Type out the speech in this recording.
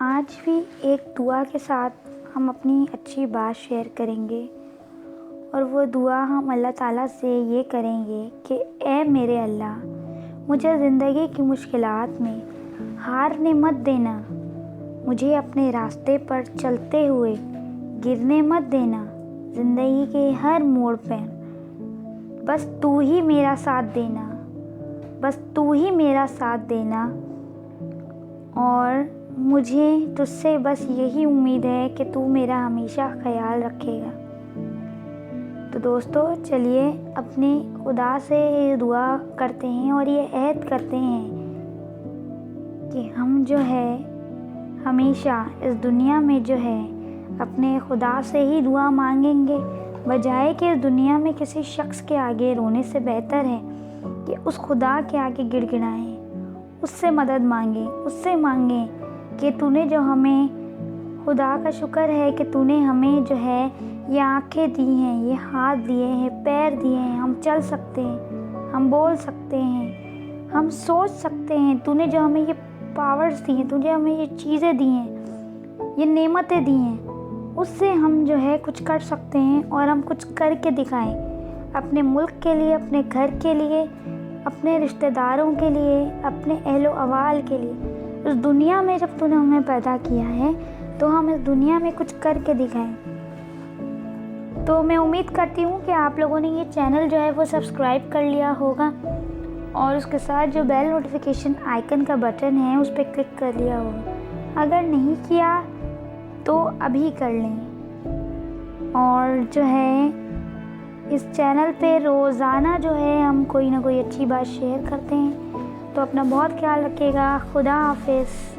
आज भी एक दुआ के साथ हम अपनी अच्छी बात शेयर करेंगे और वो दुआ हम अल्लाह ताला से ये करेंगे कि ए मेरे अल्लाह, मुझे ज़िंदगी की मुश्किलात में हारने मत देना, मुझे अपने रास्ते पर चलते हुए गिरने मत देना। ज़िंदगी के हर मोड़ पर बस तू ही मेरा साथ देना, बस तू ही मेरा साथ देना। और मुझे तुझसे बस यही उम्मीद है कि तू मेरा हमेशा ख्याल रखेगा। तो दोस्तों, चलिए अपने खुदा से ये दुआ करते हैं और ये अहद करते हैं कि हम जो है हमेशा इस दुनिया में जो है अपने खुदा से ही दुआ मांगेंगे, बजाय कि इस दुनिया में किसी शख्स के आगे रोने से बेहतर है कि उस खुदा के आगे गिड़गिड़ाएं, उससे मदद मांगें, उससे मांगें कि तूने जो हमें, खुदा का शुक्र है कि तूने हमें जो है ये आँखें दी हैं, ये हाथ दिए हैं, पैर दिए हैं, हम चल सकते हैं, हम बोल सकते हैं, हम सोच सकते हैं। तूने जो हमें ये पावर्स दी हैं, तूने हमें ये चीज़ें दी हैं, ये नेमतें दी हैं, उससे हम जो है कुछ कर सकते हैं और हम कुछ करके दिखाएं अपने मुल्क के लिए, अपने घर के लिए, अपने रिश्तेदारों के लिए, अपने अहलो अवाल के लिए। इस दुनिया में जब तूने हमें पैदा किया है तो हम इस दुनिया में कुछ करके दिखाएं। तो मैं उम्मीद करती हूँ कि आप लोगों ने ये चैनल जो है वो सब्सक्राइब कर लिया होगा और उसके साथ जो बेल नोटिफिकेशन आइकन का बटन है उस पर क्लिक कर लिया होगा। अगर नहीं किया तो अभी कर लें। और जो है इस चैनल पे रोज़ाना जो है हम कोई ना कोई अच्छी बात शेयर करते हैं। तो अपना बहुत ख्याल रखिएगा। खुदा हाफिज़।